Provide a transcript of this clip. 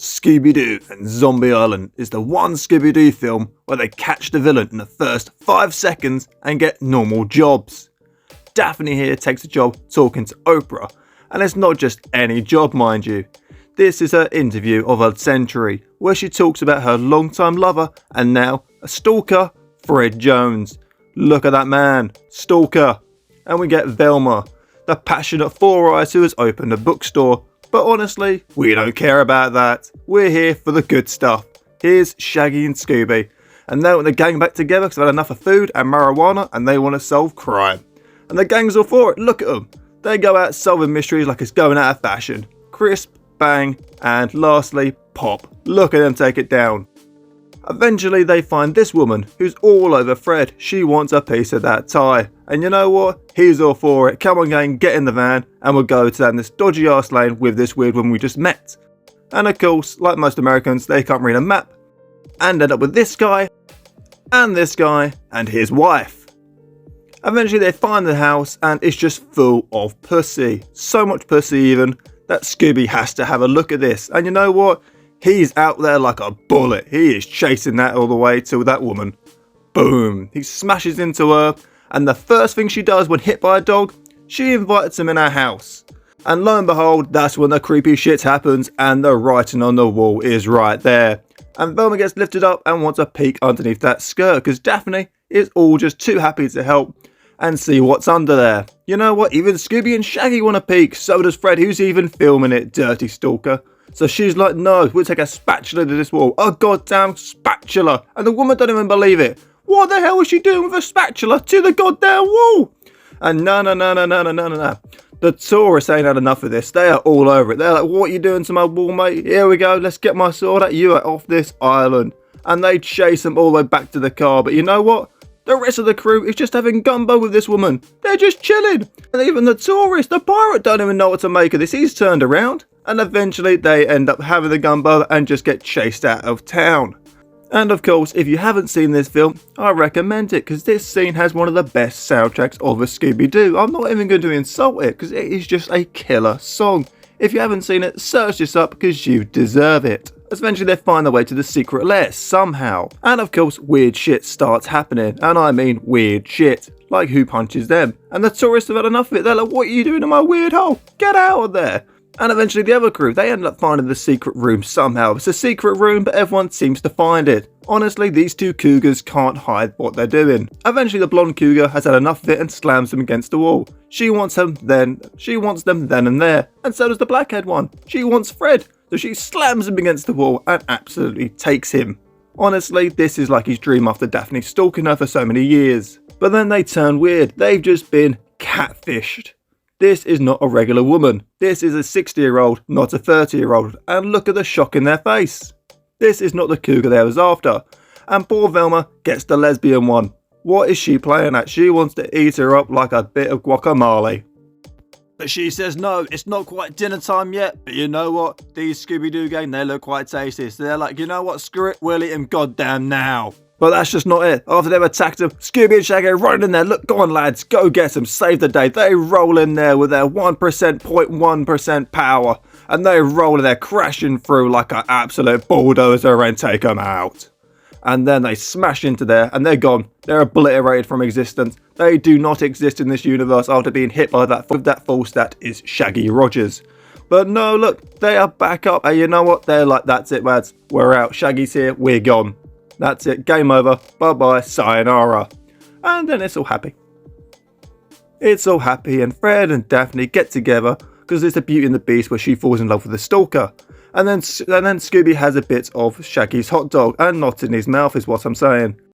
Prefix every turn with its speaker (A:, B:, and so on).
A: Scooby-Doo and Zombie Island is the one Scooby-Doo film where they catch the villain in the first 5 seconds and get normal jobs. Daphne here takes a job talking to Oprah, and it's not just any job, mind you. This is her interview of a century, where she talks about her longtime lover and now a stalker, Fred Jones. Look at that man, stalker. And we get Velma, the passionate four-eyes who has opened a bookstore. But honestly, we don't care about that. We're here for the good stuff. Here's Shaggy and Scooby. And they want the gang back together because they've had enough of food and marijuana and they want to solve crime. And the gang's all for it. Look at them. They go out solving mysteries like it's going out of fashion. Crisp, bang, and lastly, pop. Look at them take it down. Eventually they find this woman who's all over Fred. She wants a piece of that tie. And you know what? He's all for it. Come on gang, get in the van and we'll go down this dodgy ass lane with this weird woman we just met. And of course, like most Americans, they can't read a map. And end up with this guy, and his wife. Eventually they find the house and it's just full of pussy. So much pussy even that Scooby has to have a look at this. And you know what? He's out there like a bullet. He is chasing that all the way to that woman. Boom. He smashes into her. And the first thing she does when hit by a dog, she invites him in her house. And lo and behold, that's when the creepy shit happens and the writing on the wall is right there. And Velma gets lifted up and wants a peek underneath that skirt because Daphne is all just too happy to help and see what's under there. You know what? Even Scooby and Shaggy want a peek. So does Fred, who's even filming it, dirty stalker. So she's like, no, we'll take a spatula to this wall. A goddamn spatula. And the woman don't even believe it. What the hell is she doing with a spatula to the goddamn wall? And no. The tourists ain't had enough of this. They are all over it. They're like, what are you doing to my wall, mate? Here we go. Let's get my sword out. You are off this island. And they chase them all the way back to the car. But you know what? The rest of the crew is just having gumbo with this woman. They're just chilling. And even the tourist, the pirate, don't even know what to make of this. He's turned around. And eventually they end up having the gumbo and just get chased out of town. And of course, if you haven't seen this film, I recommend it because this scene has one of the best soundtracks of a Scooby-Doo. I'm not even going to insult it because it is just a killer song. If you haven't seen it, search this up because you deserve it. Eventually they find their way to the secret lair somehow. And of course, weird shit starts happening. And I mean weird shit. Like who punches them? And the tourists have had enough of it. They're like, what are you doing in my weird hole? Get out of there. And eventually the other crew, they end up finding the secret room somehow. It's a secret room, but everyone seems to find it. Honestly, these two cougars can't hide what they're doing. Eventually the blonde cougar has had enough of it and slams them against the wall. She wants them then and there. And so does the blackhead one. She wants Fred. So she slams him against the wall and absolutely takes him. Honestly, this is like his dream after Daphne stalking her for so many years. But then they turn weird. They've just been catfished. This is not a regular woman. This is a 60-year-old, not a 30-year-old. And look at the shock in their face. This is not the cougar they was after. And poor Velma gets the lesbian one. What is she playing at? She wants to eat her up like a bit of guacamole. But she says no, it's not quite dinner time yet. But you know what? These Scooby-Doo gang, they look quite tasty. So they're like, you know what? Screw it, we'll eat them goddamn now. But that's just not it. After they've attacked them, Scooby and Shaggy running in there. Look, go on lads, go get them, save the day. They roll in there with their 1%, 0.1% power. And they roll in there crashing through like an absolute bulldozer and take them out. And then they smash into there and they're gone. They're obliterated from existence. They do not exist in this universe after being hit by that false that is Shaggy Rogers. But no, look, they are back up. And you know what? They're like, that's it lads, we're out. Shaggy's here, we're gone. That's it, game over, bye-bye, sayonara. And then it's all happy. It's all happy and Fred and Daphne get together because it's the Beauty and the Beast where she falls in love with the stalker. And then Scooby has a bit of Shaggy's hot dog and not in his mouth is what I'm saying.